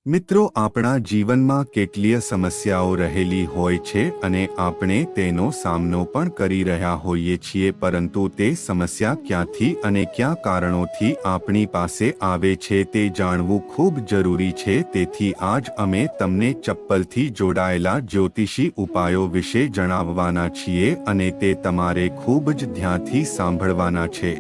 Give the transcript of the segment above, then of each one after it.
મિત્રો, આપણા જીવનમાં કેટલીય સમસ્યાઓ રહેલી હોય છે અને આપણે તેનો સામનો પણ કરી રહ્યા હોઈએ છીએ, પરંતુ તે સમસ્યા ક્યાંથી અને કયા કારણોથી આપણી પાસે આવે છે તે જાણવું ખૂબ જરૂરી છે. તેથી આજ અમે તમને ચપ્પલથી જોડાયેલા જ્યોતિષી ઉપાયો વિશે જણાવવાના છીએ અને તે તમારે ખૂબ જ ધ્યાનથી સાંભળવાના છે.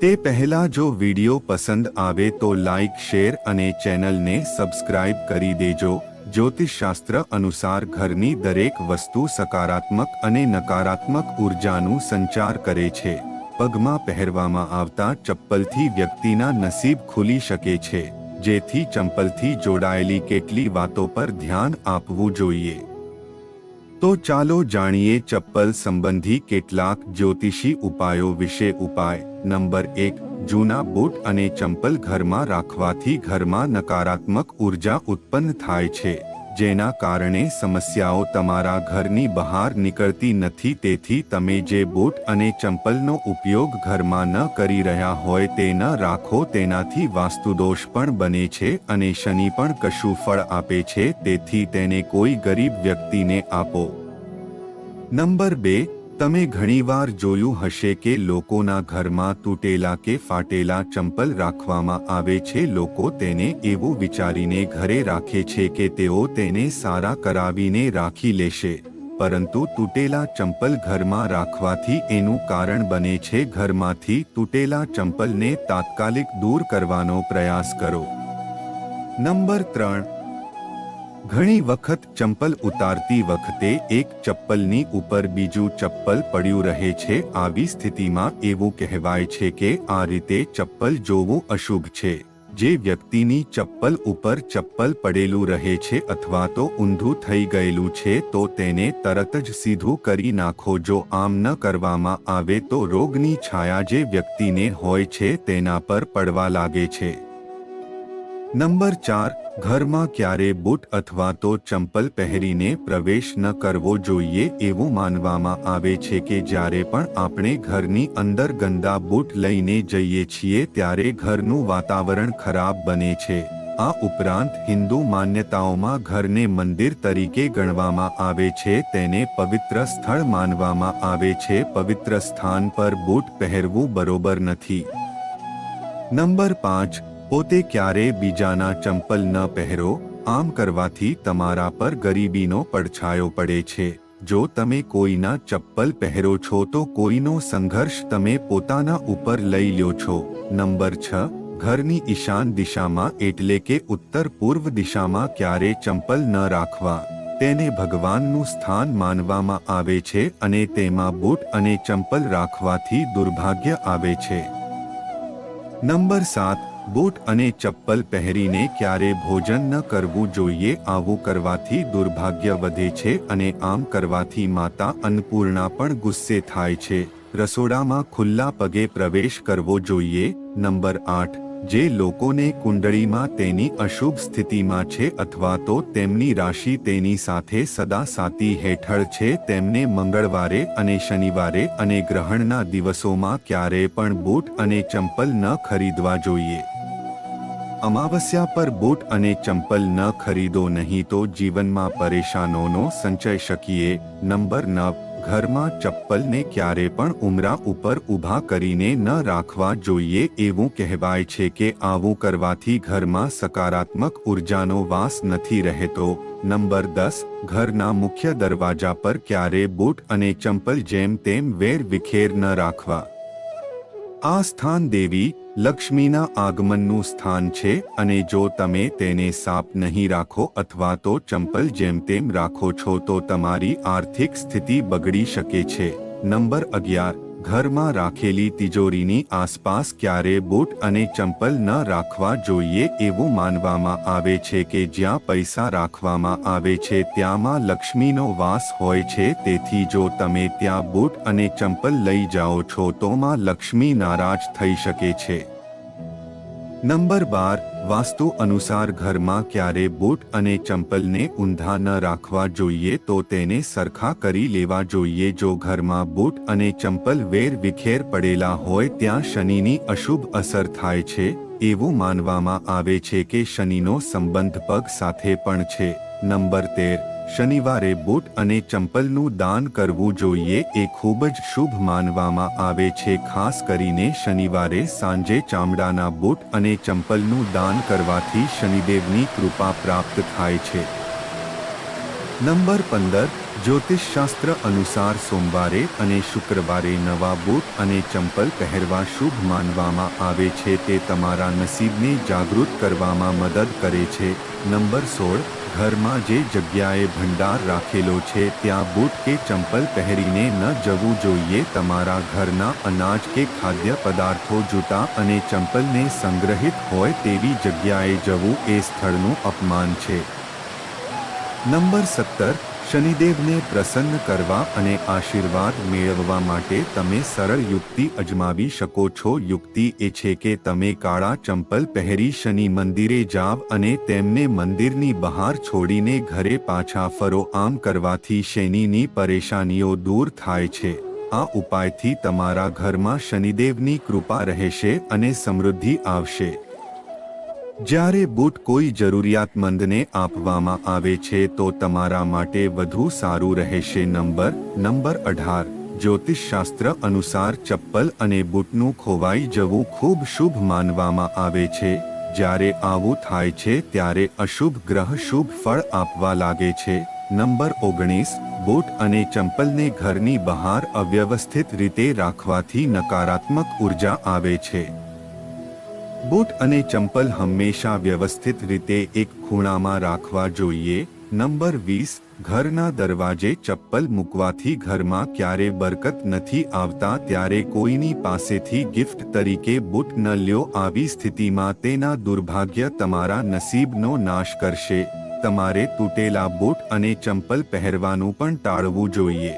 તે પહેલા જો વિડિયો પસંદ આવે તો લાઇક, શેર અને ચેનલને સબસ્ક્રાઇબ કરી દેજો. જ્યોતિષશાસ્ત્ર અનુસાર ઘરની દરેક વસ્તુ સકારાત્મક અને નકારાત્મક ઉર્જાનું સંચાર કરે છે. પગમાં પહેરવામાં આવતા ચપ્પલથી વ્યક્તિના નસીબ ખુલી શકે છે, જેથી ચંપલથી જોડાયેલી કેટલી વાતો પર ધ્યાન આપવું જોઈએ. તો ચાલો જાણીએ ચપ્પલ સંબંધી કેટલાક જ્યોતિષી ઉપાયો વિશે. ઉપાય નંબર 1. જૂના બૂટ અને ચંપલ ઘરમાં રાખવાથી ઘરમાં નકારાત્મક ઉર્જા ઉત્પન્ન થાય છે, જેના કારણે સમસ્યાઓ તમારા ઘરની બહાર નીકળતી નથી. તેથી તમે જે બૂટ અને ચંપલનો ઉપયોગ ઘરમાં ન કરી રહ્યા હોય તે ન રાખો. તેનાથી વાસ્તુદોષ પણ બને છે અને શનિ પણ કશું ફળ આપે છે. તેથી તેને કોઈ ગરીબ વ્યક્તિને આપો. નંબર 2. તમે ઘણીવાર જોયું હશે કે લોકોના ઘરમાં તૂટેલા કે ફાટેલા ચંપલ રાખવામાં આવે છે. લોકો તેને એવું વિચારીને ઘરે રાખે છે કે તેઓ તેને સારા કરાવીને રાખી લેશે, પરંતુ તૂટેલા ચંપલ ઘરમાં રાખવાથી એનું કારણ બને છે. ઘરમાંથી તૂટેલા ચંપલને તાત્કાલિક દૂર કરવાનો પ્રયાસ કરો. નંબર 3. ઘણી વખત ચંપલ ઉતારતી વખતે એક ચપ્પલની ઉપર બીજું ચપ્પલ પડ્યું રહે છે. આવી સ્થિતિમાં એવું કહેવાય છે કે આ રીતે ચપ્પલ જોવું અશુભ છે. જે વ્યક્તિની ચપ્પલ ઉપર ચપ્પલ પડેલું રહે છે અથવા તો ઊંધું થઈ ગયેલું છે તો તેને તરત જ સીધું કરી નાખો. જો આમ ન કરવામાં આવે તો રોગની છાયા જે વ્યક્તિને હોય છે તેના પર પડવા લાગે છે. નંબર 4. ઘરમાં ક્યારે બૂટ અથવા તો ચંપલ પહેરીને પ્રવેશ ન કરવો જોઈએ. એવું માનવામાં આવે છે કે જ્યારે પણ આપણે ઘરની અંદર ગંદા બૂટ લઈને જઈએ છીએ ત્યારે ઘરનું વાતાવરણ ખરાબ બને છે. આ ઉપરાંત હિન્દુ માન્યતાઓમાં ઘરને મંદિર તરીકે ગણવામાં આવે છે. તેને પવિત્ર સ્થળ માનવામાં આવે છે. પવિત્ર સ્થાન પર બૂટ પહેરવું બરોબર નથી. નંબર 5. પોતે ક્યારે બીજાના ચંપલ ન પહેરો. આમ કરવાથી તમારા પર ગરીબીનો પડછાયો પડે છે. જો તમે કોઈના ચપ્પલ પહેરો છો તો કોઈનો સંઘર્ષ તમે પોતાના ઉપર લઈ લ્યો છો. નંબર 6. ઘરની ઈશાન દિશામાં એટલે કે ઉત્તર પૂર્વ દિશામાં ક્યારે ચંપલ ન રાખવા. તેને ભગવાનનું સ્થાન માનવામાં આવે છે અને તેમાં બૂટ અને ચંપલ રાખવાથી દુર્ભાગ્ય આવે છે. નંબર 7. બૂટ અને ચપ્પલ પહેરીને ક્યારે ભોજન ન કરવું જોઈએ. આવું કરવાથી દુર્ભાગ્ય વધે છે અને આમ કરવાથી માતા અન્નપૂર્ણા પણ ગુસ્સે થાય છે. રસોડામાં ખુલ્લા પગે પ્રવેશ કરવો જોઈએ. નંબર 8. જે લોકોને કુંડળીમાં તેની અશુભ સ્થિતિમાં છે અથવા તો તેમની રાશિ તેની સાથે સદા સાતી હેઠળ છે તેમને મંગળવારે અને શનિવારે અને ગ્રહણના દિવસોમાં ક્યારેય પણ બૂટ અને ચંપલ ન ખરીદવા જોઈએ. અમાવસ્યા પર બૂટ અને ચંપલ ન ખરીદો, નહીં તો જીવનમાં પરેશાનોનો સંચય શકીએ. નંબર 9. ઘરમાં ચપ્પલને ક્યારે પણ ઉમરા ઉપર ઊભા કરીને ન રાખવા જોઈએ. એવું કહેવાય છે કે આવું કરવાથી ઘરમાં સકારાત્મક ઉર્જાનો વાસ નથી રહેતો. નંબર 10. ઘરના મુખ્ય દરવાજા પર ક્યારે બૂટ અને ચંપલ જેમ તેમ વેર વિખેર ન રાખવા. આ સ્થાન દેવી લક્ષ્મીના આગમનનું સ્થાન છે અને જો તમે તેને સાફ નહીં રાખો અથવા તો ચંપલ જેમ તેમ રાખો છો તો તમારી આર્થિક સ્થિતિ બગડી શકે છે. નંબર 11. ઘરમાં રાખેલી તિજોરીની આસપાસ ક્યારે બૂટ અને ચંપલ ન રાખવા જોઈએ. એવું માનવામાં આવે છે કે જ્યાં પૈસા રાખવામાં આવે છે ત્યાંમાં લક્ષ્મીનો વાસ હોય છે. તેથી જો તમે ત્યાં બૂટ અને ચંપલ લઈ જાઓ છો તો માં લક્ષ્મી નારાજ થઈ શકે છે. નંબર 12. વાસ્તુ અનુસાર ઘરમાં ક્યારે બૂટ અને ચંપલને ઊંધા ન રાખવા જોઈએ તો તેને સરખા કરી લેવા જોઈએ. જો ઘરમાં બૂટ અને ચંપલ વેર વિખેર પડેલા હોય ત્યાં શનિની અશુભ અસર થાય છે. એવું માનવામાં આવે છે કે શનિનો સંબંધ પગ સાથે પણ છે. નંબર 13. શનિવારે બૂટ અને ચંપલનું દાન કરવું જોઈએ. એ ખૂબ જ શુભ માનવામાં આવે છે. ખાસ કરીને શનિવારે સાંજે ચામડાના બૂટ અને ચંપલનું દાન કરવાથી શનિદેવની કૃપા પ્રાપ્ત થાય છે. નંબર 15. જ્યોતિષશાસ્ત્ર અનુસાર સોમવારે અને શુક્રવારે નવા બૂટ અને ચંપલ પહેરવા શુભ માનવામાં આવે છે. તે તમારા નસીબને જાગૃત કરવામાં મદદ કરે છે. નંબર 16. ઘરમાં જે જગ્યાએ ભંડાર રાખેલો છે ત્યાં બૂટ કે ચંપલ પહેરીને ન જવું જોઈએ. તમારા ઘરના અનાજ કે ખાદ્ય પદાર્થો, જૂતા અને ચંપલને સંગ્રહિત હોય તેવી જગ્યાએ જવું એ સ્થળનું અપમાન છે. નંબર 17. શનિદેવને પ્રસન્ન કરવા અને આશીર્વાદ મેળવવા માટે તમે સરળ યુક્તિ અજમાવી શકો છો. યુક્તિ એ છે કે તમે કાળા ચંપલ પહેરી શનિ મંદિરે જાવ અને તેમને મંદિરની બહાર છોડીને ઘરે પાછા ફરો. આમ કરવાથી શનિની પરેશાનીઓ દૂર થાય છે. આ ઉપાયથી તમારા ઘરમાં શનિદેવની કૃપા રહેશે અને સમૃદ્ધિ આવશે. જ્યારે બૂટ કોઈ જરૂરિયાતમંદને આપવામાં આવે છે તો તમારા માટે વધુ સારું રહેશે. નંબર 18. જ્યોતિષશાસ્ત્ર અનુસાર ચપ્પલ અને બૂટનું ખોવાઈ જવું ખૂબ શુભ માનવામાં આવે છે. જ્યારે આવું થાય છે ત્યારે અશુભ ગ્રહ શુભ ફળ આપવા લાગે છે. નંબર 19. બૂટ અને ચંપલને ઘરની બહાર અવ્યવસ્થિત રીતે રાખવાથી નકારાત્મક ઉર્જા આવે છે. બૂટ અને ચંપલ હંમેશા વ્યવસ્થિત રીતે એક ખૂણામાં રાખવા જોઈએ. નંબર 20. ઘરના દરવાજે ચપ્પલ મૂકવાથી ઘરમાં ક્યારે બરકત નથી આવતા. ત્યારે કોઈની પાસેથી ગિફ્ટ તરીકે બૂટ ન લ્યો. આવી સ્થિતિમાં તેના દુર્ભાગ્ય તમારા નસીબનો નાશ કરશે. તમારે તૂટેલા બૂટ અને ચંપલ પહેરવાનું પણ ટાળવું જોઈએ.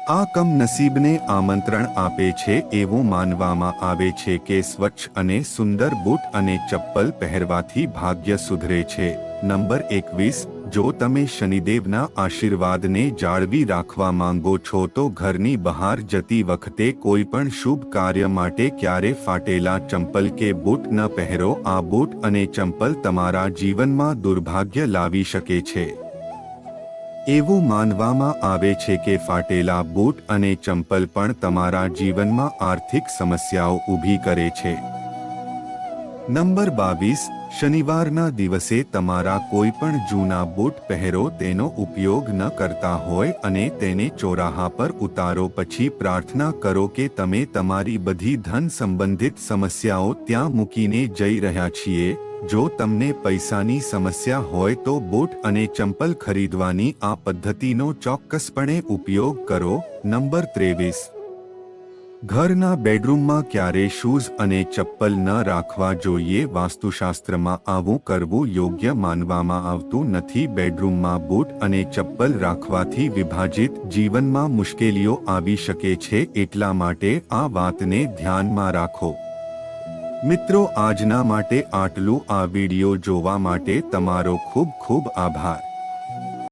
આ કમનસીબને આમંત્રણ આપે છે. એવું માનવામાં આવે છે કે સ્વચ્છ અને સુંદર બૂટ અને ચપ્પલ પહેરવાથી ભાગ્ય સુધરે છે. નંબર 21. જો તમે શનિદેવના આશીર્વાદને જાળવી રાખવા માંગો છો તો ઘરની બહાર જતી વખતે કોઈ પણ શુભ કાર્ય માટે ક્યારે ફાટેલા ચંપલ કે બૂટ ન પહેરો. આ બૂટ અને ચંપલ તમારા જીવનમાં દુર્ભાગ્ય લાવી શકે છે. એવું માનવામાં આવે છે કે ફાટેલા બૂટ અને ચંપલ પણ તમારા જીવનમાં આર્થિક સમસ્યાઓ ઊભી કરે છે. નંબર 22. શનિવારના દિવસે તમારા કોઈ પણ જૂના બૂટ પહેરો. તેનો ઉપયોગ ન કરતા હોય અને તેને ચોરાહા પર ઉતારો. પછી પ્રાર્થના કરો કે તમે તમારી બધી ધન સંબંધિત સમસ્યાઓ ત્યાં મૂકીને જઈ રહ્યા છીએ. જો તમને પૈસાની સમસ્યા હોય તો બૂટ અને ચંપલ ખરીદવાની આ પદ્ધતિનો ચોક્કસપણે ઉપયોગ કરો. નંબર 23. ઘરના બેડરૂમમાં ક્યારે શૂઝ અને ચપ્પલ ન રાખવા જોઈએ. વાસ્તુશાસ્ત્રમાં આવું કરવું યોગ્ય માનવામાં આવતું નથી. બેડરૂમમાં બૂટ અને ચપ્પલ રાખવાથી વિભાજિત જીવનમાં મુશ્કેલીઓ આવી શકે છે. એટલા માટે આ વાતને ધ્યાનમાં રાખો. મિત્રો, આજના માટે આટલું. આ વિડિયો જોવા માટે તમારો ખૂબ ખૂબ આભાર.